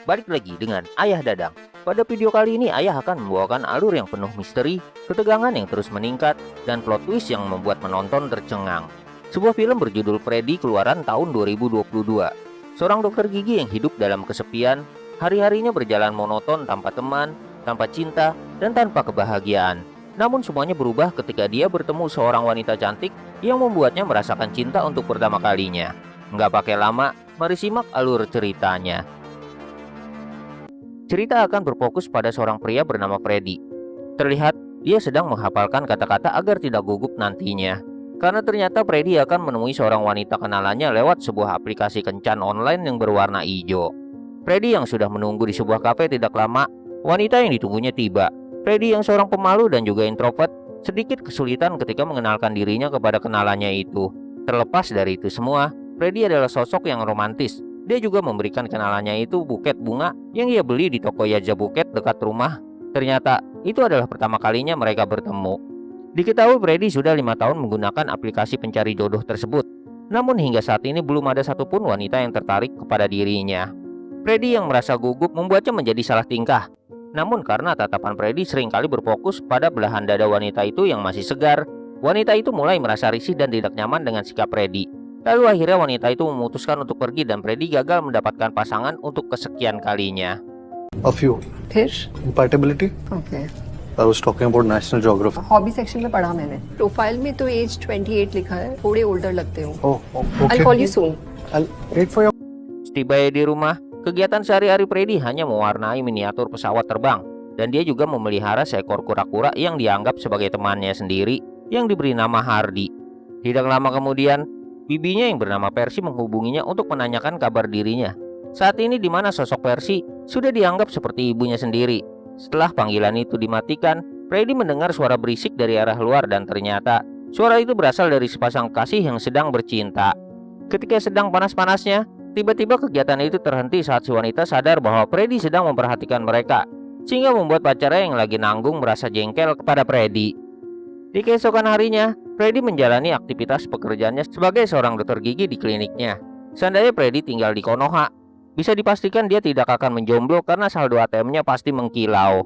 Balik lagi dengan Ayah Dadang. Pada video kali ini Ayah akan membawakan alur yang penuh misteri, ketegangan yang terus meningkat, dan plot twist yang membuat penonton tercengang. Sebuah film berjudul Freddy keluaran tahun 2022. Seorang dokter gigi yang hidup dalam kesepian, hari-harinya berjalan monoton tanpa teman, tanpa cinta, dan tanpa kebahagiaan. Namun semuanya berubah ketika dia bertemu seorang wanita cantik yang membuatnya merasakan cinta untuk pertama kalinya. Nggak pakai lama, mari simak alur ceritanya. Cerita akan berfokus pada seorang pria bernama Freddy. Terlihat dia sedang menghafalkan kata-kata agar tidak gugup nantinya. Karena ternyata Freddy akan menemui seorang wanita kenalannya lewat sebuah aplikasi kencan online yang berwarna hijau. Freddy yang sudah menunggu di sebuah kafe tidak lama, wanita yang ditunggunya tiba. Freddy yang seorang pemalu dan juga introvert, sedikit kesulitan ketika mengenalkan dirinya kepada kenalannya itu. Terlepas dari itu semua, Freddy adalah sosok yang romantis. Dia juga memberikan kenalannya itu buket bunga yang ia beli di toko Yaza Buket dekat rumah. Ternyata itu adalah pertama kalinya mereka bertemu. Diketahui Freddy sudah 5 tahun menggunakan aplikasi pencari jodoh tersebut. Namun hingga saat ini belum ada satupun wanita yang tertarik kepada dirinya. Freddy yang merasa gugup membuatnya menjadi salah tingkah. Namun karena tatapan Freddy seringkali berfokus pada belahan dada wanita itu yang masih segar, wanita itu mulai merasa risih dan tidak nyaman dengan sikap Freddy. Lalu akhirnya wanita itu memutuskan untuk pergi dan Freddy gagal mendapatkan pasangan untuk kesekian kalinya. A few. फिर Compatibility? Okay I was talking about National Geography. Hobby section में पढ़ा मैंने प्रोफाइल में तो एज 28 लिखा है थोड़े ओल्डर लगते हो Okay. I'll call you soon I'll wait for your. Setibanya di rumah, kegiatan sehari-hari Freddy hanya mewarnai miniatur pesawat terbang. Dan dia juga memelihara seekor kura-kura yang dianggap sebagai temannya sendiri yang diberi nama Hardy. Tidak lama kemudian, bibinya yang bernama Percy menghubunginya untuk menanyakan kabar dirinya. Saat ini di mana sosok Percy sudah dianggap seperti ibunya sendiri. Setelah panggilan itu dimatikan, Freddy mendengar suara berisik dari arah luar dan ternyata suara itu berasal dari sepasang kasih yang sedang bercinta. Ketika sedang panas-panasnya, tiba-tiba kegiatan itu terhenti saat si wanita sadar bahwa Freddy sedang memperhatikan mereka, sehingga membuat pacarnya yang lagi nanggung merasa jengkel kepada Freddy. Di keesokan harinya, Freddy menjalani aktivitas pekerjaannya sebagai seorang dokter gigi di kliniknya. Seandainya Freddy tinggal di Konoha, bisa dipastikan dia tidak akan menjomblo karena saldo ATM-nya pasti mengkilau.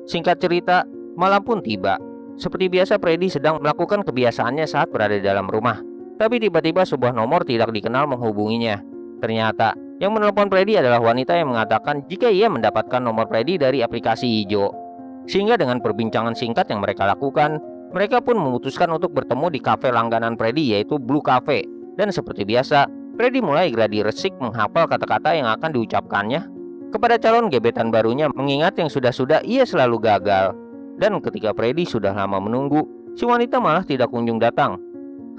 Singkat cerita, malam pun tiba. Seperti biasa Freddy sedang melakukan kebiasaannya saat berada di dalam rumah. Tapi tiba-tiba sebuah nomor tidak dikenal menghubunginya. Ternyata, yang menelpon Freddy adalah wanita yang mengatakan jika ia mendapatkan nomor Freddy dari aplikasi hijau. Sehingga dengan perbincangan singkat yang mereka lakukan, mereka pun memutuskan untuk bertemu di kafe langganan Freddy yaitu Blue Cafe. Dan seperti biasa, Freddy mulai gladi resik menghafal kata-kata yang akan diucapkannya kepada calon gebetan barunya mengingat yang sudah-sudah ia selalu gagal. Dan ketika Freddy sudah lama menunggu, si wanita malah tidak kunjung datang.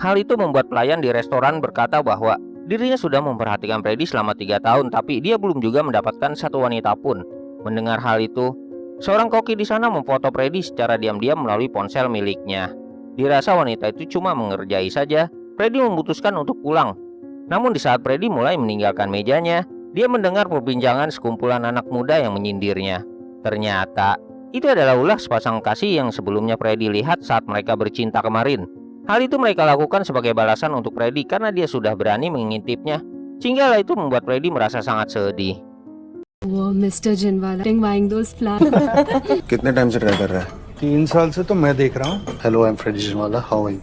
Hal itu membuat pelayan di restoran berkata bahwa dirinya sudah memperhatikan Freddy selama 3 tahun tapi dia belum juga mendapatkan satu wanita pun. Mendengar hal itu, seorang koki di sana memfoto Freddy secara diam-diam melalui ponsel miliknya. Dirasa wanita itu cuma mengerjai saja, Freddy memutuskan untuk pulang. Namun di saat Freddy mulai meninggalkan mejanya, dia mendengar perbincangan sekumpulan anak muda yang menyindirnya. Ternyata, itu adalah ulah sepasang kasih yang sebelumnya Freddy lihat saat mereka bercinta kemarin. Hal itu mereka lakukan sebagai balasan untuk Freddy karena dia sudah berani mengintipnya. Sehingga itu membuat Freddy merasa sangat sedih. वो मिस्टर जिनवाला buying those flowers कितने टाइम से ट्राई कर रहा है? 3 साल से तो मैं देख रहा हूँ. Hello, I'm Freddy Jinwala. How are you?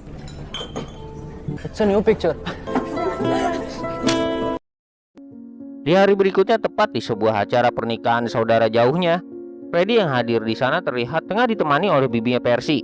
It's a new picture. Di hari berikutnya tepat di sebuah acara pernikahan saudara jauhnya, Freddy yang hadir di sana terlihat tengah ditemani oleh bibinya Percy.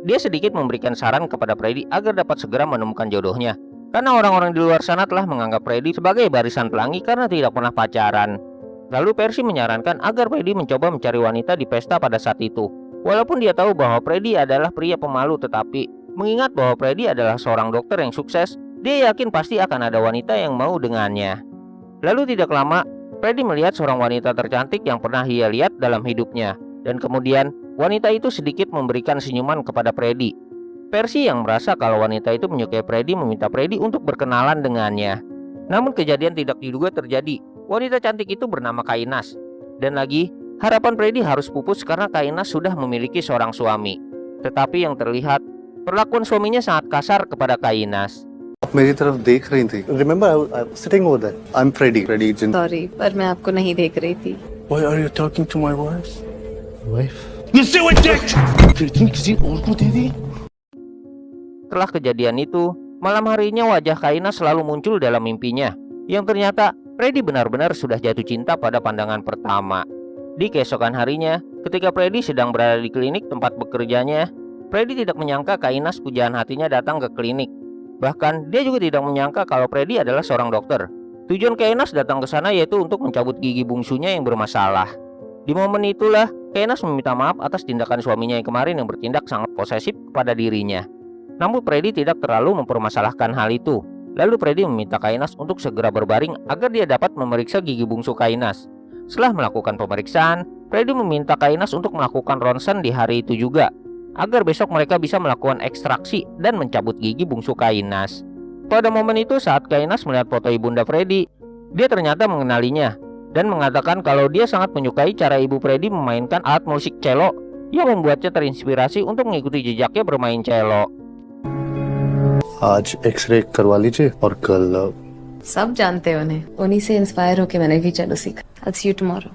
Dia sedikit memberikan saran kepada Freddy agar dapat segera menemukan jodohnya. Karena orang-orang di luar sana telah menganggap Freddy sebagai barisan pelangi karena tidak pernah pacaran. Lalu Percy menyarankan agar Freddy mencoba mencari wanita di pesta pada saat itu. Walaupun dia tahu bahwa Freddy adalah pria pemalu tetapi mengingat bahwa Freddy adalah seorang dokter yang sukses, dia yakin pasti akan ada wanita yang mau dengannya. Lalu tidak lama, Freddy melihat seorang wanita tercantik yang pernah ia lihat dalam hidupnya. Dan kemudian, wanita itu sedikit memberikan senyuman kepada Freddy. Percy yang merasa kalau wanita itu menyukai Freddy meminta Freddy untuk berkenalan dengannya. Namun kejadian tidak diduga terjadi. Wanita cantik itu bernama Kainas. Dan lagi, harapan Freddy harus pupus karena Kainas sudah memiliki seorang suami. Tetapi yang terlihat, perlakuan suaminya sangat kasar kepada Kainas. आप मेरी तरफ देख रही थी. Remember, I was sitting over there. I'm Freddy. Freddy Jin. Sorry, पर मैं आपको नहीं देख रही थी। Why are you talking to my wife? Wife? फिर तुम किसी और को दे दी? Setelah kejadian itu, malam harinya wajah Kaina selalu muncul dalam mimpinya, yang ternyata Freddy benar-benar sudah jatuh cinta pada pandangan pertama. Di keesokan harinya, ketika Freddy sedang berada di klinik tempat bekerjanya, Freddy tidak menyangka Kainas pujaan hatinya datang ke klinik. Bahkan, dia juga tidak menyangka kalau Freddy adalah seorang dokter. Tujuan Kainas datang ke sana yaitu untuk mencabut gigi bungsunya yang bermasalah. Di momen itulah, Kainas meminta maaf atas tindakan suaminya yang kemarin yang bertindak sangat posesif kepada dirinya. Namun Freddy tidak terlalu mempermasalahkan hal itu. Lalu Freddy meminta Kainas untuk segera berbaring agar dia dapat memeriksa gigi bungsu Kainas. Setelah melakukan pemeriksaan, Freddy meminta Kainas untuk melakukan ronsen di hari itu juga, agar besok mereka bisa melakukan ekstraksi dan mencabut gigi bungsu Kainas. Pada momen itu saat Kainas melihat foto ibunda Freddy, dia ternyata mengenalinya dan mengatakan kalau dia sangat menyukai cara ibu Freddy memainkan alat musik cello yang membuatnya terinspirasi untuk mengikuti jejaknya bermain cello. आज एक्सरे करवा लीजिए और कल सब जानते हो उन्हें, उन्हीं से इंस्पायर होके मैंने भी चलो सीखा। I'll see you tomorrow।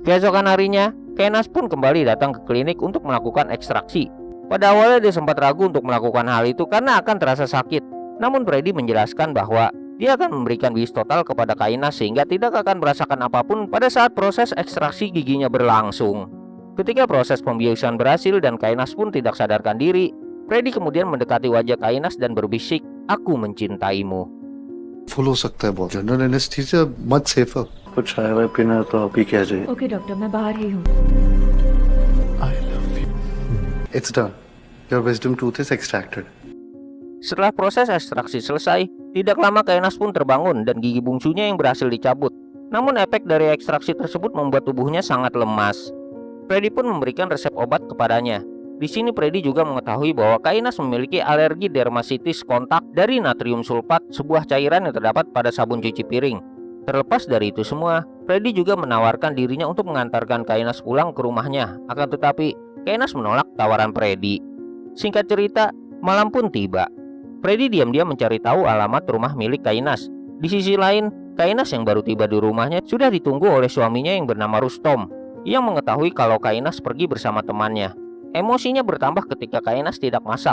Keesokan harinya, Kainas pun kembali datang ke klinik untuk melakukan ekstraksi. Pada awalnya dia sempat ragu untuk melakukan hal itu karena akan terasa sakit. Namun Freddy menjelaskan bahwa dia akan memberikan bius total kepada Kainas sehingga tidak akan merasakan apapun pada saat proses ekstraksi giginya berlangsung. Ketika proses pembiusan berhasil dan Kainas pun tidak sadarkan diri, Freddy kemudian mendekati wajah Kainas dan berbisik, "Aku mencintaimu." Full हो सकता है बहुत. General anaesthesia much safer. कुछ चाय वाय पीना तो अभी क्या जाए. ओके डॉक्टर, मैं बाहर ही हूँ। I love you. It's done. Your wisdom tooth is extracted. Setelah proses ekstraksi selesai, tidak lama Kainas pun terbangun dan gigi bungsunya yang berhasil dicabut. Namun efek dari ekstraksi tersebut membuat tubuhnya sangat lemas. Freddy pun memberikan resep obat kepadanya. Di sini Freddy juga mengetahui bahwa Kainas memiliki alergi dermasitis kontak dari natrium sulfat, sebuah cairan yang terdapat pada sabun cuci piring. Terlepas dari itu semua, Freddy juga menawarkan dirinya untuk mengantarkan Kainas pulang ke rumahnya. Akan tetapi, Kainas menolak tawaran Freddy. Singkat cerita, malam pun tiba. Freddy diam-diam mencari tahu alamat rumah milik Kainas. Di sisi lain, Kainas yang baru tiba di rumahnya sudah ditunggu oleh suaminya yang bernama Rustom, yang mengetahui kalau Kainas pergi bersama temannya. Emosinya bertambah ketika Kainas tidak masak.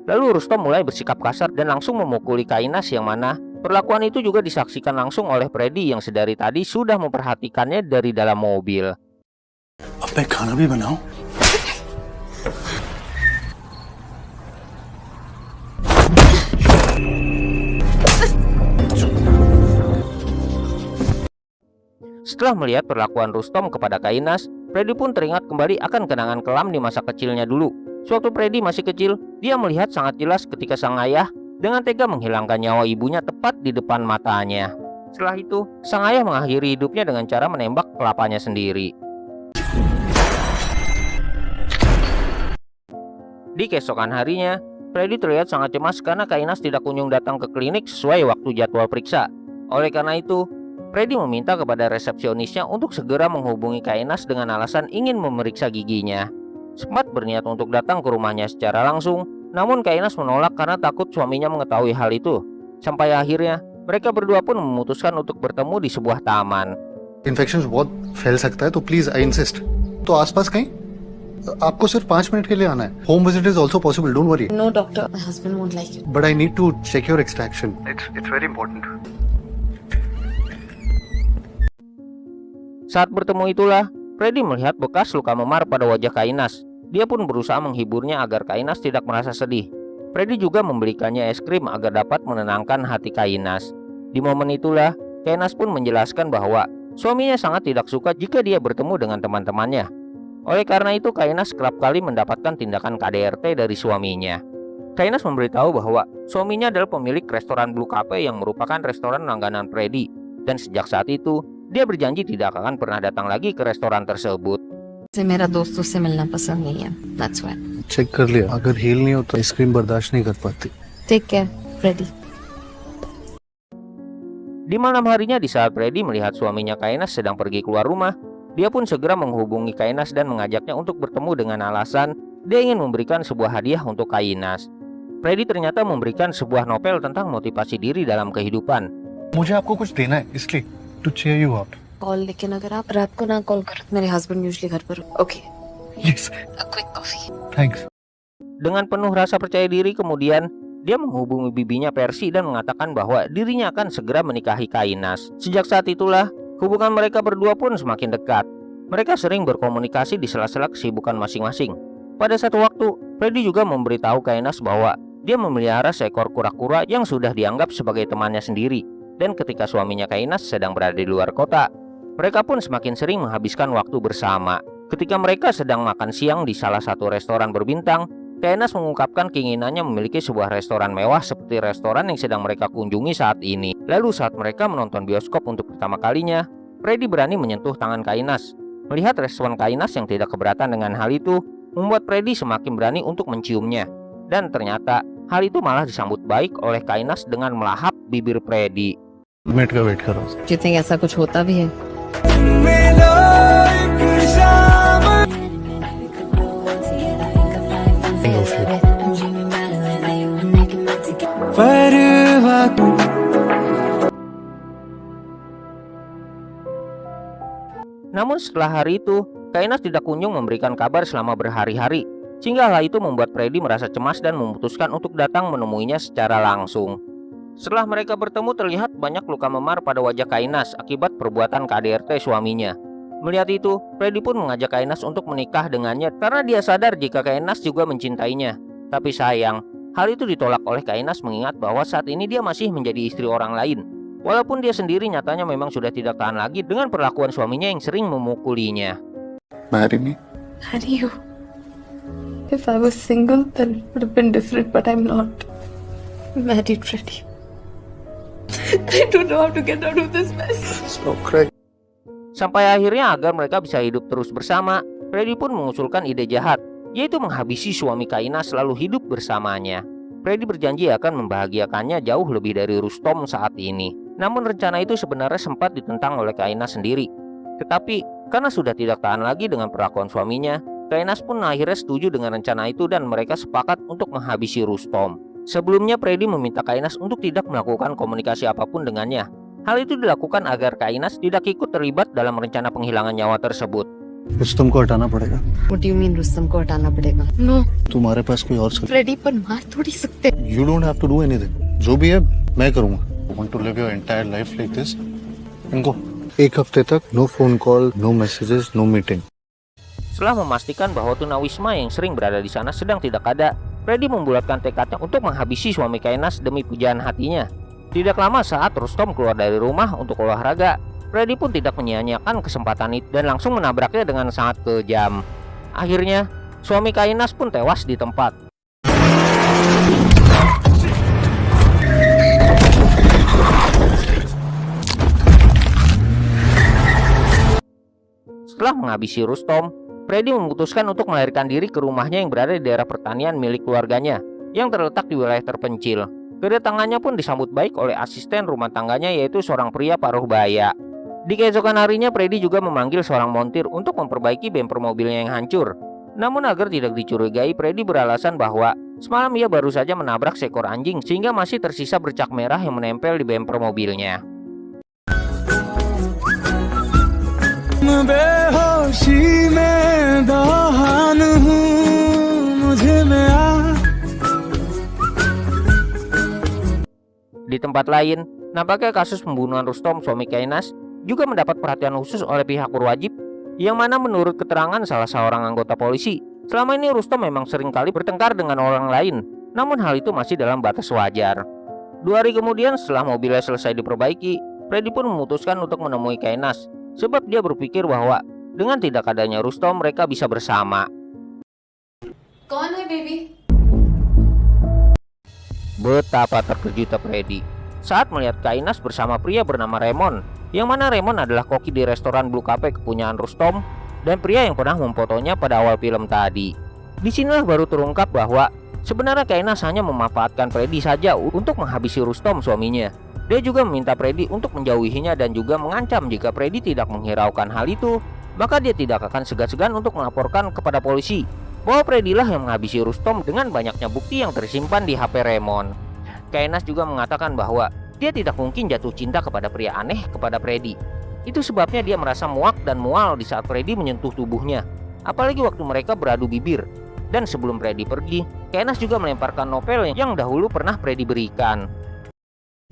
Lalu Rustom mulai bersikap kasar dan langsung memukuli Kainas, yang mana perlakuan itu juga disaksikan langsung oleh Freddy yang sedari tadi sudah memperhatikannya dari dalam mobil. अब मैं खाना भी बनाऊं? Setelah melihat perlakuan Rustom kepada Kainas, Freddy pun teringat kembali akan kenangan kelam di masa kecilnya dulu. Sewaktu Freddy masih kecil, dia melihat sangat jelas ketika sang ayah dengan tega menghilangkan nyawa ibunya tepat di depan matanya. Setelah itu, sang ayah mengakhiri hidupnya dengan cara menembak kelapanya sendiri. Di keesokan harinya, Freddy terlihat sangat cemas karena Kainas tidak kunjung datang ke klinik sesuai waktu jadwal periksa. Oleh karena itu, Freddy meminta kepada resepsionisnya untuk segera menghubungi Kainas dengan alasan ingin memeriksa giginya. Sempat berniat untuk datang ke rumahnya secara langsung, namun Kainas menolak karena takut suaminya mengetahui hal itu. Sampai akhirnya, mereka berdua pun memutuskan untuk bertemu di sebuah taman. Infection बहुत फैल सकता है तो please I insist. तो आसपास कहीं आपको सिर्फ 5 मिनट के लिए आना है. Home visit is also possible. Don't worry. No doctor, my husband won't like it। But I need to check your extraction. It's very important. Saat bertemu itulah, Freddy melihat bekas luka memar pada wajah Kainas. Dia pun berusaha menghiburnya agar Kainas tidak merasa sedih. Freddy juga membelikannya es krim agar dapat menenangkan hati Kainas. Di momen itulah, Kainas pun menjelaskan bahwa suaminya sangat tidak suka jika dia bertemu dengan teman-temannya. Oleh karena itu, Kainas kerap kali mendapatkan tindakan KDRT dari suaminya. Kainas memberitahu bahwa suaminya adalah pemilik restoran Blue Cafe yang merupakan restoran langganan Freddy. Dan sejak saat itu, dia berjanji tidak akan pernah datang lagi ke restoran tersebut. मेरा दोस्तों से मिलना पसंद नहीं है। That's why। Check कर लिया. अगर हील नहीं होता आइसक्रीम बर्दाश्त नहीं कर पाती. Take care, Freddy। Di malam harinya, di saat Freddy melihat suaminya Kainas sedang pergi keluar rumah, dia pun segera menghubungi Kainas dan mengajaknya untuk bertemu dengan alasan dia ingin memberikan sebuah hadiah untuk Kainas. Freddy ternyata memberikan sebuah novel tentang motivasi diri dalam kehidupan. मुझे आपको कुछ देना है इसलिए to cheer you up. Call, लेकिन अगर आप रात को ना कॉल करो, मेरे हस्बैंड यूजुअली घर पर। Okay, Yes, a quick coffee. thanks. Dengan penuh rasa percaya diri kemudian dia menghubungi bibinya Percy dan mengatakan bahwa dirinya akan segera menikahi Kainas. Sejak saat itulah hubungan mereka berdua pun semakin dekat. Mereka sering berkomunikasi di sela-sela kesibukan masing-masing. Pada satu waktu, Freddy juga memberitahu Kainas bahwa dia memelihara seekor kura-kura yang sudah dianggap sebagai temannya sendiri. Dan ketika suaminya Kainas sedang berada di luar kota, mereka pun semakin sering menghabiskan waktu bersama. Ketika mereka sedang makan siang di salah satu restoran berbintang, Kainas mengungkapkan keinginannya memiliki sebuah restoran mewah seperti restoran yang sedang mereka kunjungi saat ini. Lalu saat mereka menonton bioskop untuk pertama kalinya, Freddy berani menyentuh tangan Kainas. Melihat respon Kainas yang tidak keberatan dengan hal itu, membuat Freddy semakin berani untuk menciumnya. Dan ternyata hal itu malah disambut baik oleh Kainas dengan melahap bibir Freddy. Minute का वेट करो. Do you think ऐसा कुछ होता भी है? Namun setelah hari itu, Kainas tidak kunjung memberikan kabar selama berhari-hari, sehingga hal itu membuat Freddy merasa cemas dan memutuskan untuk datang menemuinya secara langsung. Setelah mereka bertemu, terlihat banyak luka memar pada wajah Kainas akibat perbuatan KDRT suaminya. Melihat itu, Freddy pun mengajak Kainas untuk menikah dengannya karena dia sadar jika Kainas juga mencintainya. Tapi sayang, hal itu ditolak oleh Kainas mengingat bahwa saat ini dia masih menjadi istri orang lain. Walaupun dia sendiri nyatanya memang sudah tidak tahan lagi dengan perlakuan suaminya yang sering memukulinya. Marry me. Marry you. If I was single, then it would have been different, but I'm not. I'm married, Freddy. I don't know how to get out of this mess. Stop crying. Sampai akhirnya agar mereka bisa hidup terus bersama, Freddy pun mengusulkan ide jahat, yaitu menghabisi suami Kainas lalu hidup bersamanya. Freddy berjanji akan membahagiakannya jauh lebih dari Rustom saat ini. Namun rencana itu sebenarnya sempat ditentang oleh Kainas sendiri. Tetapi karena sudah tidak tahan lagi dengan perlakuan suaminya, Kainas pun akhirnya setuju dengan rencana itu dan mereka sepakat untuk menghabisi Rustom. Sebelumnya Freddy meminta Kainas untuk tidak melakukan komunikasi apapun dengannya. Hal itu dilakukan agar Kainas tidak ikut terlibat dalam rencana penghilangan nyawa tersebut. Rustam को हटाना पड़ेगा. What do you mean Rustam को हटाना पड़ेगा? No, तुम्हारे पास कोई और फ्रेडी पर मार थोड़ी सकते. You don't have to do anything. जो भी है मैं करूँगा. You want to live your entire life like this? इनको 1 हफ्ते तक no phone call, no messages, no meeting. Setelah memastikan bahwa tunawisma yang sering berada di sana sedang tidak ada, Freddy membulatkan tekadnya untuk menghabisi suami Kainas demi pujaan hatinya. Tidak lama saat Rustom keluar dari rumah untuk olahraga, Freddy pun tidak menyia-nyiakan kesempatan itu dan langsung menabraknya dengan sangat kejam. Akhirnya, suami Kainas pun tewas di tempat. Setelah menghabisi Rustom, Freddy memutuskan untuk melarikan diri ke rumahnya yang berada di daerah pertanian milik keluarganya yang terletak di wilayah terpencil. Kedatangannya pun disambut baik oleh asisten rumah tangganya, yaitu seorang pria paruh baya. Di keesokan harinya, Freddy juga memanggil seorang montir untuk memperbaiki bemper mobilnya yang hancur. Namun agar tidak dicurigai, Freddy beralasan bahwa semalam ia baru saja menabrak seekor anjing sehingga masih tersisa bercak merah yang menempel di bemper mobilnya. Di tempat lain, nampaknya kasus pembunuhan Rustom suami Kainas juga mendapat perhatian khusus oleh pihak berwajib, yang mana menurut keterangan salah seorang anggota polisi, selama ini Rustom memang seringkali bertengkar dengan orang lain, namun hal itu masih dalam batas wajar. 2 hari kemudian setelah mobilnya selesai diperbaiki, Freddy pun memutuskan untuk menemui Kainas, sebab dia berpikir bahwa dengan tidak adanya Rustom mereka bisa bersama. कौन है baby? Betapa terkejutnya Freddy saat melihat Kainas bersama pria bernama Raymond, yang mana Raymond adalah koki di restoran Blue Cafe kepunyaan Rustom dan pria yang pernah memfotonya pada awal film tadi. Disinilah baru terungkap bahwa sebenarnya Kainas hanya memanfaatkan Freddy saja untuk menghabisi Rustom suaminya. Dia juga meminta Freddy untuk menjauhinya dan juga mengancam jika Freddy tidak menghiraukan hal itu, maka dia tidak akan segan-segan untuk melaporkan kepada polisi. bahwa Freddy lah yang menghabisi Rustom dengan banyaknya bukti yang tersimpan di HP Raymond. Kainas juga mengatakan bahwa dia tidak mungkin jatuh cinta kepada pria aneh kepada Freddy. Itu sebabnya dia merasa muak dan mual di saat Freddy menyentuh tubuhnya, apalagi waktu mereka beradu bibir. Dan sebelum Freddy pergi, Kainas juga melemparkan novel yang dahulu pernah Freddy berikan.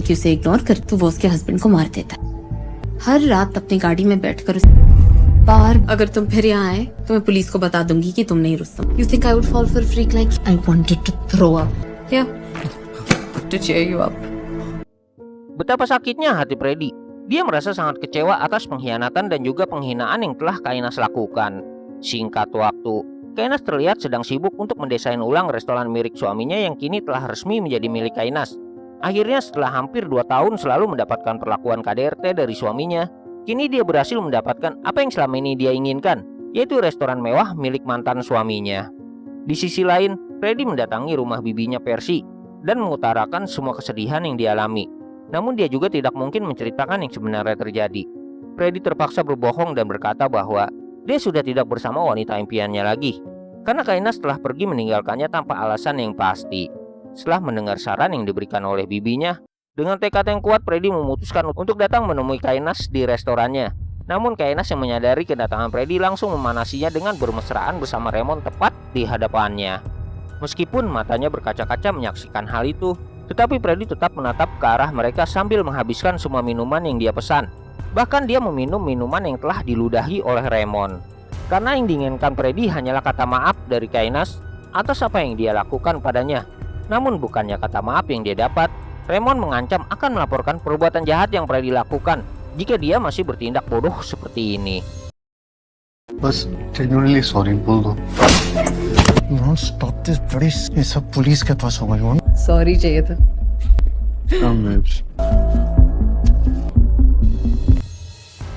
कि उसे इग्नोर कर तो वो उसके हस्बैंड को मार देता। हर रात अपनी गाड़ी में बैठकर बार अगर तुम फिर यहाँ आए तो मैं पुलिस को बता दूंगी कि तुम नहीं Rustam. You think I would fall for a freak like I wanted to throw up? Yeah, to cheer you up. Betapa sakitnya hati Freddy. Dia merasa sangat kecewa atas pengkhianatan dan juga penghinaan yang telah Kainas lakukan. Singkat waktu, Kainas terlihat sedang sibuk untuk mendesain ulang restoran milik suaminya yang kini telah resmi menjadi milik Kainas. Akhirnya setelah hampir 2 tahun selalu mendapatkan perlakuan KDRT dari suaminya, kini dia berhasil mendapatkan apa yang selama ini dia inginkan, yaitu restoran mewah milik mantan suaminya. Di sisi lain, Freddy mendatangi rumah bibinya Percy dan mengutarakan semua kesedihan yang dialami. Namun dia juga tidak mungkin menceritakan yang sebenarnya terjadi. Freddy terpaksa berbohong dan berkata bahwa dia sudah tidak bersama wanita impiannya lagi, karena Kainas telah pergi meninggalkannya tanpa alasan yang pasti. Setelah mendengar saran yang diberikan oleh bibinya, dengan tekad yang kuat Freddy memutuskan untuk datang menemui Kainas di restorannya. Namun Kainas yang menyadari kedatangan Freddy langsung memanasinya dengan bermesraan bersama Raymond tepat di hadapannya. Meskipun matanya berkaca-kaca menyaksikan hal itu, tetapi Freddy tetap menatap ke arah mereka sambil menghabiskan semua minuman yang dia pesan. Bahkan dia meminum minuman yang telah diludahi oleh Raymond. Karena yang diinginkan Freddy hanyalah kata maaf dari Kainas atas apa yang dia lakukan padanya. Namun bukannya kata maaf yang dia dapat, Raymond mengancam akan melaporkan perbuatan jahat yang Freddy lakukan jika dia masih bertindak bodoh seperti ini. बस genuinely sorry बोल दो। No, stop this please। ये सब पुलिस के पास होगा you know? Sorry चाहिए था।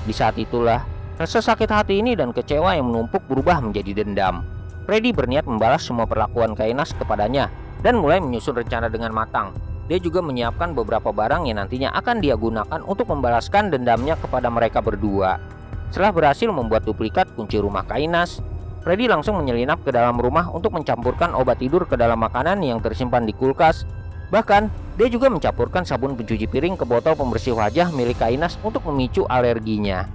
Di saat itulah, rasa sakit hati ini dan kecewa yang menumpuk berubah menjadi dendam. Freddy berniat membalas semua perlakuan Kainas kepadanya dan mulai menyusun rencana dengan matang. Dia juga menyiapkan beberapa barang yang nantinya akan dia gunakan untuk membalaskan dendamnya kepada mereka berdua. Setelah berhasil membuat duplikat kunci rumah Kainas, Freddy langsung menyelinap ke dalam rumah untuk mencampurkan obat tidur ke dalam makanan yang tersimpan di kulkas. Bahkan, dia juga mencampurkan sabun pencuci piring ke botol pembersih wajah milik Kainas untuk memicu alerginya.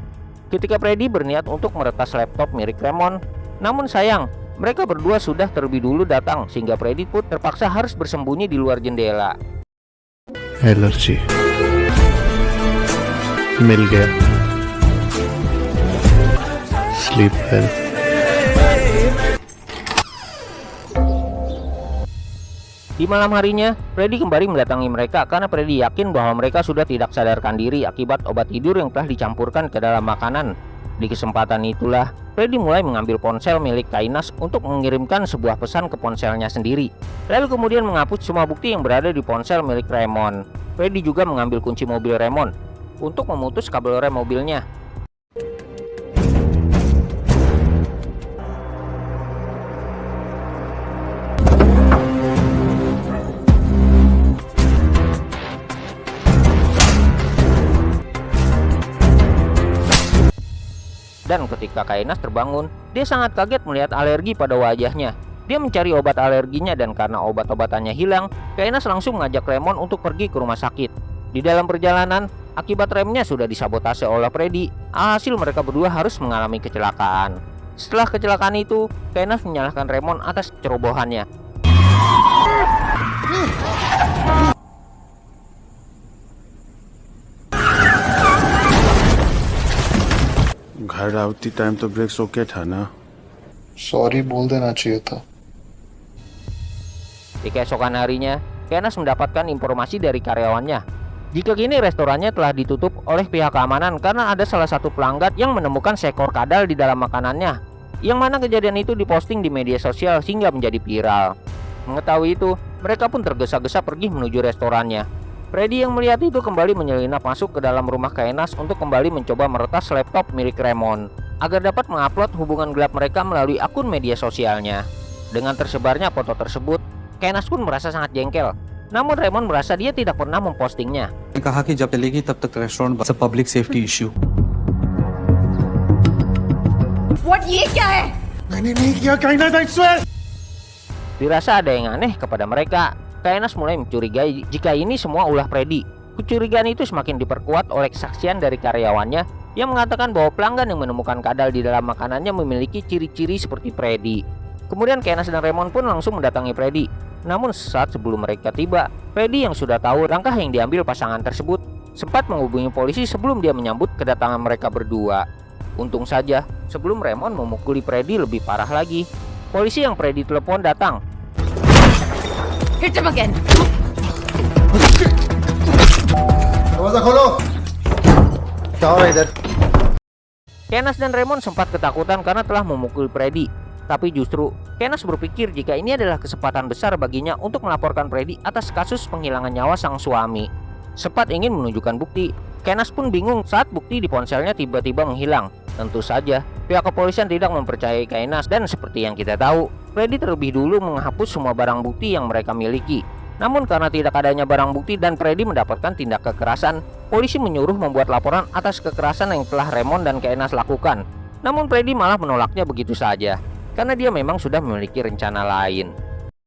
Ketika Freddy berniat untuk meretas laptop milik Raymond, namun sayang, mereka berdua sudah terlebih dulu datang sehingga Freddy pun terpaksa harus bersembunyi di luar jendela. Allergy मिल गया sleep well Di malam harinya, Freddy kembali mendatangi mereka karena Freddy yakin bahwa mereka sudah tidak sadarkan diri akibat obat tidur yang telah dicampurkan ke dalam makanan. Di kesempatan itulah, Freddy mulai mengambil ponsel milik Kainas untuk mengirimkan sebuah pesan ke ponselnya sendiri. Lalu kemudian menghapus semua bukti yang berada di ponsel milik Raymond. Freddy juga mengambil kunci mobil Raymond untuk memutus kabel rem mobilnya. Dan ketika Kainas terbangun, dia sangat kaget melihat alergi pada wajahnya. Dia mencari obat alerginya dan karena obat-obatannya hilang, Kainas langsung mengajak Raymond untuk pergi ke rumah sakit. Di dalam perjalanan, akibat remnya sudah disabotase oleh Freddy, alhasil mereka berdua harus mengalami kecelakaan. Setelah kecelakaan itu, Kainas menyalahkan Raymond atas kecerobohannya. घर आती टाइम तो breaks okay था ना। सॉरी बोल देना चाहिए था। Di keesokan harinya, Kainas mendapatkan informasi dari karyawannya jika kini restorannya telah ditutup oleh pihak keamanan karena ada salah satu pelanggan yang menemukan seekor kadal di dalam makanannya, yang mana kejadian itu diposting di media sosial sehingga menjadi viral. Mengetahui itu, mereka pun tergesa-gesa pergi menuju restorannya. Freddy yang melihat itu kembali menyelinap masuk ke dalam rumah Kainas untuk kembali mencoba meretas laptop milik Raymond agar dapat mengupload hubungan gelap mereka melalui akun media sosialnya. Dengan tersebarnya foto tersebut, Kainas pun merasa sangat jengkel. Namun Raymond merasa dia tidak pernah mempostingnya. कहा कि जब चलेगी तब तक रेस्टोरेंट बंद। Public safety issue. What ये क्या है? मैंने नहीं किया काइनास, I swear. Dirasa ada yang aneh kepada mereka, Kainas mulai mencurigai jika ini semua ulah Freddy. Kecurigaan itu semakin diperkuat oleh kesaksian dari karyawannya yang mengatakan bahwa pelanggan yang menemukan kadal di dalam makanannya memiliki ciri-ciri seperti Freddy. Kemudian Kainas dan Raymond pun langsung mendatangi Freddy. Namun sesaat sebelum mereka tiba, Freddy yang sudah tahu langkah yang diambil pasangan tersebut sempat menghubungi polisi sebelum dia menyambut kedatangan mereka berdua. Untung saja, sebelum Raymond memukuli Freddy lebih parah lagi, polisi yang Freddy telepon datang. Hit him again. दरवाजा खोलो क्या हो रहा है इधर Kainas dan Raymond sempat ketakutan karena telah memukul Freddy. Tapi justru Kainas berpikir jika ini adalah kesempatan besar baginya untuk melaporkan Freddy atas kasus penghilangan nyawa sang suami. Sempat ingin menunjukkan bukti, Kainas pun bingung saat bukti di ponselnya tiba-tiba menghilang. Tentu saja, pihak kepolisian tidak mempercayai Kainas dan seperti yang kita tahu, Freddy terlebih dulu menghapus semua barang bukti yang mereka miliki. Namun karena tidak adanya barang bukti dan Freddy mendapatkan tindak kekerasan, polisi menyuruh membuat laporan atas kekerasan yang telah Raymond dan Kainas lakukan. Namun Freddy malah menolaknya begitu saja, karena dia memang sudah memiliki rencana lain.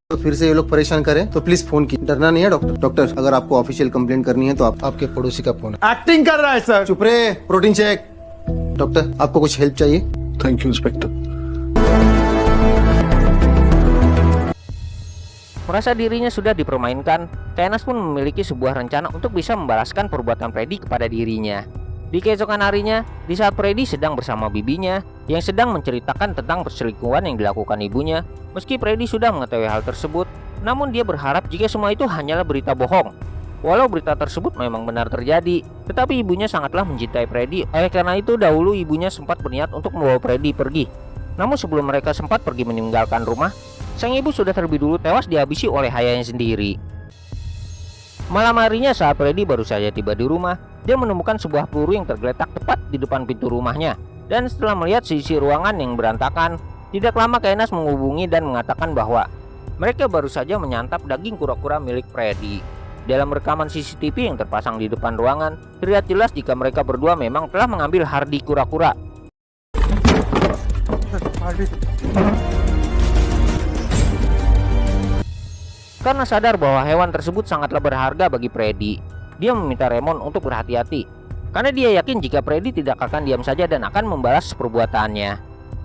तो फिर से ये लोग परेशान करें तो please phone की डरना नहीं है डॉक्टर डॉक्टर अगर आपको ऑफिशियल कंप्लेंट करनी है तो आपके पड़ोसी का फोन है एक्टिंग कर रहा है सर. चुप रहे प्रोटीन चेक डॉक्टर आपको कुछ हेल्प चाहिए thank you inspector. Merasa dirinya sudah dipermainkan, Kainas pun memiliki sebuah rencana untuk bisa membalaskan perbuatan Freddy kepada dirinya. Di keesokan harinya, di saat Freddy sedang bersama bibinya yang sedang menceritakan tentang perselingkuhan yang dilakukan ibunya, meski Freddy sudah mengetahui hal tersebut, namun dia berharap jika semua itu hanyalah berita bohong. Walau berita tersebut memang benar terjadi, tetapi ibunya sangatlah mencintai Freddy. Oleh karena itu dahulu ibunya sempat berniat untuk membawa Freddy pergi. Namun sebelum mereka sempat pergi meninggalkan rumah, sang ibu sudah terlebih dulu tewas dihabisi oleh ayahnya sendiri. Malam harinya saat Freddy baru saja tiba di rumah, dia menemukan sebuah peluru yang tergeletak tepat di depan pintu rumahnya. Dan setelah melihat sisi ruangan yang berantakan, tidak lama Kainas menghubungi dan mengatakan bahwa mereka baru saja menyantap daging kura-kura milik Freddy. Dalam rekaman CCTV yang terpasang di depan ruangan, terlihat jelas jika mereka berdua memang telah mengambil hardi kura-kura. Karena sadar bahwa hewan tersebut sangatlah berharga bagi Freddy, dia meminta Raymond untuk berhati-hati. Karena dia yakin jika Freddy tidak akan diam saja dan akan membalas perbuatannya.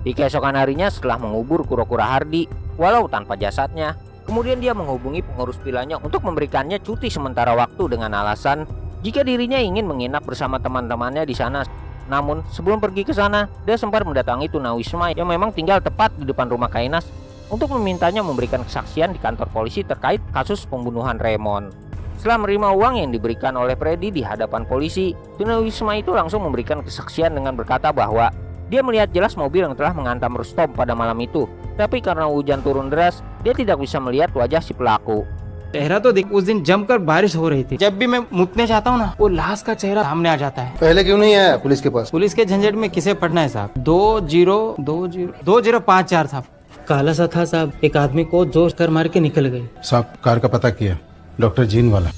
Di keesokan harinya setelah mengubur kura-kura hardi, walau tanpa jasadnya, kemudian dia menghubungi pengurus vilanya untuk memberikannya cuti sementara waktu dengan alasan jika dirinya ingin menginap bersama teman-temannya di sana. Namun sebelum pergi ke sana, dia sempat mendatangi tunawisma yang memang tinggal tepat di depan rumah Kainas untuk memintanya memberikan kesaksian di kantor polisi terkait kasus pembunuhan Raymond. Setelah menerima uang yang diberikan oleh Freddy di hadapan polisi, tunawisma itu langsung memberikan kesaksian dengan berkata bahwa dia melihat jelas mobil yang telah menghantam Rustom pada malam itu. Tapi karena hujan turun deras, dia tidak bisa melihat wajah si pelaku. चेहरा तो देख, उस दिन जमकर बारिश हो रही थी। जब भी मैं मुतने जाता हूँ ना, वो लाश का चेहरा सामने आ जाता है। पहले क्यों नहीं आया पुलिस के पास? पुलिस के झंझट में किसे पढ़ना है साहब? 2054 साहब। काला सा था साहब, एक आदमी को जोश कर मार के निकल गए। साहब कार का पता किया, डॉक्टर जीन वाला.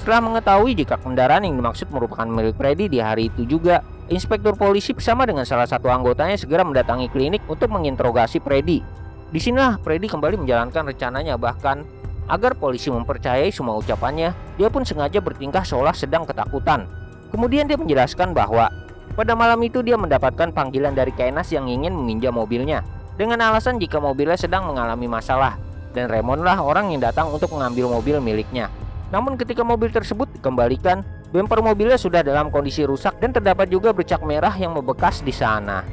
Setelah mengetahui jika kendaraan yang dimaksud merupakan milik Freddy di hari itu juga, inspektur polisi bersama dengan salah satu anggotanya segera mendatangi klinik untuk menginterogasi Freddy. Disinilah Freddy kembali menjalankan rencananya, bahkan agar polisi mempercayai semua ucapannya, dia pun sengaja bertingkah seolah sedang ketakutan. Kemudian dia menjelaskan bahwa pada malam itu dia mendapatkan panggilan dari Kainas yang ingin meminjam mobilnya dengan alasan jika mobilnya sedang mengalami masalah, dan Raymond lah orang yang datang untuk mengambil mobil miliknya. Namun ketika mobil tersebut dikembalikan, bumper mobilnya sudah dalam kondisi rusak dan terdapat juga bercak merah yang membekas di sana.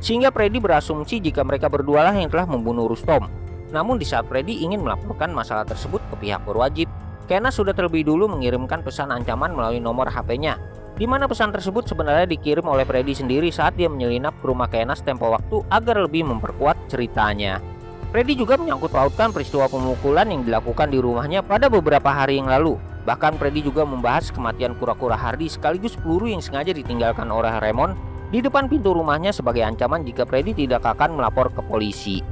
Sehingga Freddy berasumsi jika mereka berdualah yang telah membunuh Rustom. Namun di saat Freddy ingin melaporkan masalah tersebut ke pihak berwajib, Kainas sudah terlebih dulu mengirimkan pesan ancaman melalui nomor HP-nya, di mana pesan tersebut sebenarnya dikirim oleh Freddy sendiri saat dia menyelinap ke rumah Kainas tempo waktu agar lebih memperkuat ceritanya. Freddy juga menyangkut pautkan peristiwa pemukulan yang dilakukan di rumahnya pada beberapa hari yang lalu. Bahkan Freddy juga membahas kematian kura-kura hardi sekaligus peluru yang sengaja ditinggalkan oleh Raymond di depan pintu rumahnya sebagai ancaman jika Freddy tidak akan melapor ke polisi.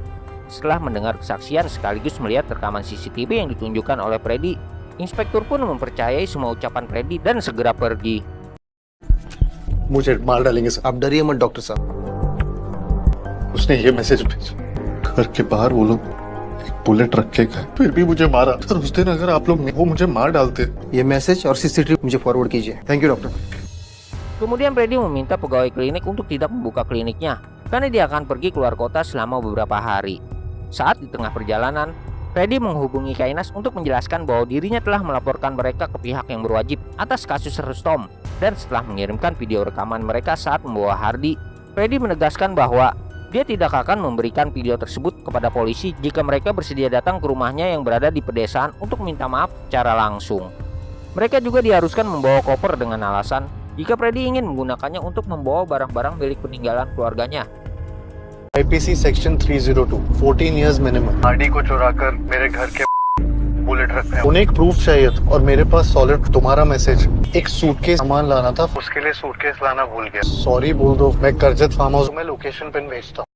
Setelah mendengar kesaksian sekaligus melihat rekaman CCTV yang ditunjukkan oleh Freddy, inspektur pun mempercayai semua ucapan Freddy dan segera pergi. मुझे मार डालेंगे सर। आप डरिए मत डॉक्टर साहब। उसने ये मैसेज भेजा, घर के बाहर वो लोग एक बुलेट रख के गए, फिर भी मुझे मारा। और उस दिन अगर आप लोग वो मुझे मार डालते। ये मैसेज और सीसीटीवी मुझे फॉरवर्ड कीजिए। Thank you doctor. Kemudian Freddy meminta pegawai klinik untuk tidak membuka kliniknya karena dia akan pergi keluar kota selama beberapa hari. Saat di tengah perjalanan, Freddy menghubungi Kainas untuk menjelaskan bahwa dirinya telah melaporkan mereka ke pihak yang berwajib atas kasus Rustom. Dan setelah mengirimkan video rekaman mereka saat membawa Hardy, Freddy menegaskan bahwa dia tidak akan memberikan video tersebut kepada polisi jika mereka bersedia datang ke rumahnya yang berada di pedesaan untuk minta maaf secara langsung. Mereka juga diharuskan membawa koper dengan alasan jika Freddy ingin menggunakannya untuk membawa barang-barang milik peninggalan keluarganya. IPC section 302, 14 years minimum। Hardy को चुराकर मेरे घर के बुलेट रख रहे हैं। उन्हें एक प्रूफ चाहिए था और मेरे पास सॉलिड तुम्हारा मैसेज। एक सूटकेस सामान लाना था, उसके लिए सूटकेस लाना भूल गया। सॉरी बोल दो, मैं करजत फार्म हाउस में लोकेशन पिन भेजता हूँ।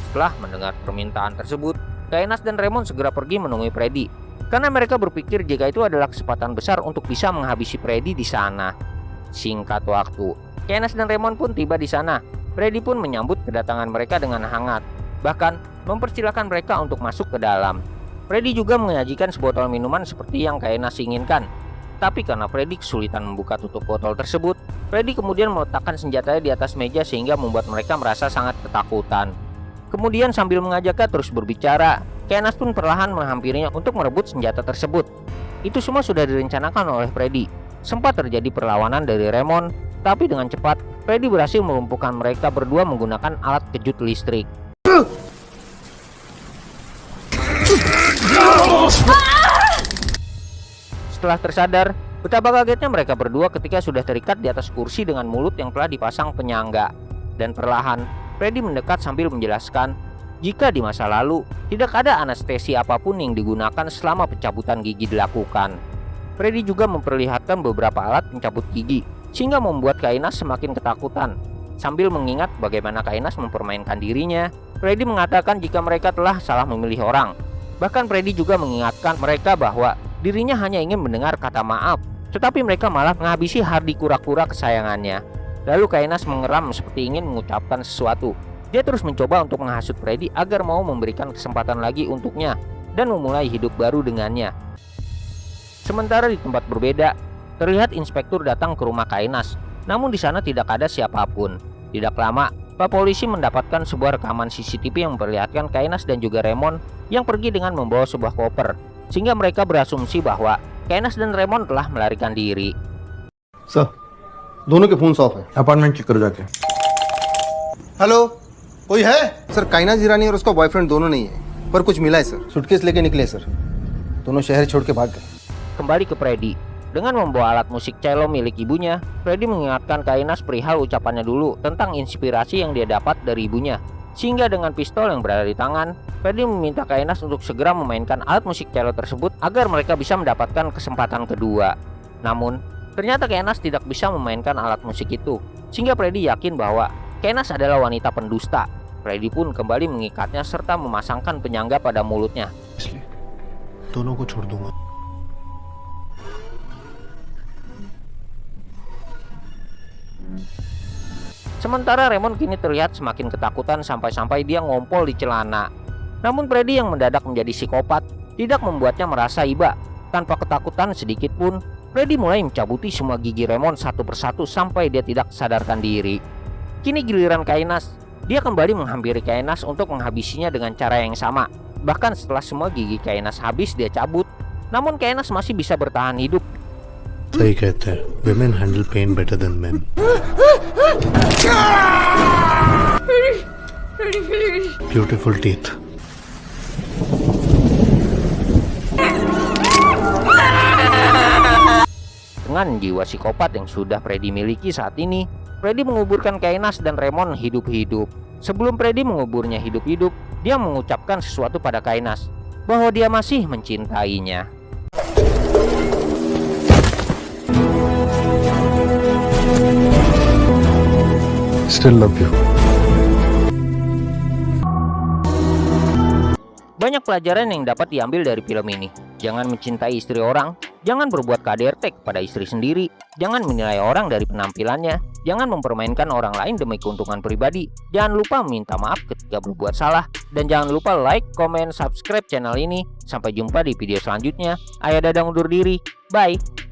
Setelah mendengar permintaan tersebut, Kainas dan Raymond segera pergi menemui Freddy karena mereka berpikir jika itu adalah kesempatan besar untuk bisa menghabisi Freddy di sana. Singkat waktu, Kainas dan Raymond pun tiba di sana. Freddy pun menyambut kedatangan mereka dengan hangat, bahkan mempersilahkan mereka untuk masuk ke dalam. Freddy juga menyajikan sebotol minuman seperti yang Kainas inginkan. Tapi karena Freddy kesulitan membuka tutup botol tersebut, Freddy kemudian meletakkan senjatanya di atas meja sehingga membuat mereka merasa sangat ketakutan. Kemudian sambil mengajaknya terus berbicara, Kainas pun perlahan menghampirinya untuk merebut senjata tersebut. Itu semua sudah direncanakan oleh Freddy. Sempat terjadi perlawanan dari Raymond, tapi dengan cepat Freddy berhasil melumpuhkan mereka berdua menggunakan alat kejut listrik. Setelah tersadar, betapa kagetnya mereka berdua ketika sudah terikat di atas kursi dengan mulut yang telah dipasang penyangga. Dan perlahan, Freddy mendekat sambil menjelaskan jika di masa lalu tidak ada anestesi apapun yang digunakan selama pencabutan gigi dilakukan. Freddy juga memperlihatkan beberapa alat pencabut gigi, sehingga membuat Kainas semakin ketakutan. Sambil mengingat bagaimana Kainas mempermainkan dirinya, Freddy mengatakan jika mereka telah salah memilih orang. Bahkan Freddy juga mengingatkan mereka bahwa dirinya hanya ingin mendengar kata maaf, tetapi mereka malah menghabisi Hardy kura-kura kesayangannya. Lalu Kainas mengeram seperti ingin mengucapkan sesuatu. Dia terus mencoba untuk menghasut Freddy agar mau memberikan kesempatan lagi untuknya dan memulai hidup baru dengannya. Sementara di tempat berbeda, terlihat inspektur datang ke rumah Kainas. Namun di sana tidak ada siapapun. Tidak lama, Pak polisi mendapatkan sebuah rekaman CCTV yang memperlihatkan Kainas dan juga Raymond yang pergi dengan membawa sebuah koper, sehingga mereka berasumsi bahwa Kainas dan Raymond telah melarikan diri. Sir, दोनों के phone of है। Apartment check करो जाके। हेलो, कोई है? सर, काइनाज ईरानी और उसका बॉयफ्रेंड दोनों नहीं है, पर कुछ मिला है सर। सूटकेस लेके निकले सर। दोनों शहर छोड़ के भाग गए। Kembali ke Freddy. Dengan membawa alat musik cello milik ibunya, Freddy mengingatkan Kainas perihal ucapannya dulu tentang inspirasi yang dia dapat dari ibunya. Sehingga dengan pistol yang berada di tangan, Freddy meminta Kainas untuk segera memainkan alat musik cello tersebut agar mereka bisa mendapatkan kesempatan kedua. Namun, ternyata Kainas tidak bisa memainkan alat musik itu, sehingga Freddy yakin bahwa Kainas adalah wanita pendusta. Freddy pun kembali mengikatnya serta memasangkan penyangga pada mulutnya. दोनों को छोड़ दूंगा। Sementara Raymond kini terlihat semakin ketakutan sampai-sampai dia ngompol di celana. Namun Freddy yang mendadak menjadi psikopat tidak membuatnya merasa iba. Tanpa ketakutan sedikit pun, Freddy mulai mencabuti semua gigi Raymond satu persatu sampai dia tidak sadarkan diri. Kini giliran Kainas. Dia kembali menghampiri Kainas untuk menghabisinya dengan cara yang sama. Bahkan setelah semua gigi Kainas habis dia cabut, namun Kainas masih bisa bertahan hidup. सही कहते हैं, women handle pain better than men। Beautiful teeth। Dengan jiwa psikopat yang sudah Freddy miliki saat ini, Freddy menguburkan Kainas dan Raymond hidup-hidup. Sebelum Freddy menguburnya hidup-hidup, dia mengucapkan sesuatu pada Kainas, bahwa dia masih mencintainya. Still love you। Banyak pelajaran yang dapat diambil dari film ini. Jangan mencintai istri orang, jangan berbuat KDRT kepada istri sendiri, jangan menilai orang dari penampilannya, jangan mempermainkan orang lain demi keuntungan pribadi, jangan lupa meminta maaf ketika berbuat salah, dan jangan lupa like, komen, subscribe channel ini. Sampai jumpa di video selanjutnya. Ayah Dadang undur diri. Bye.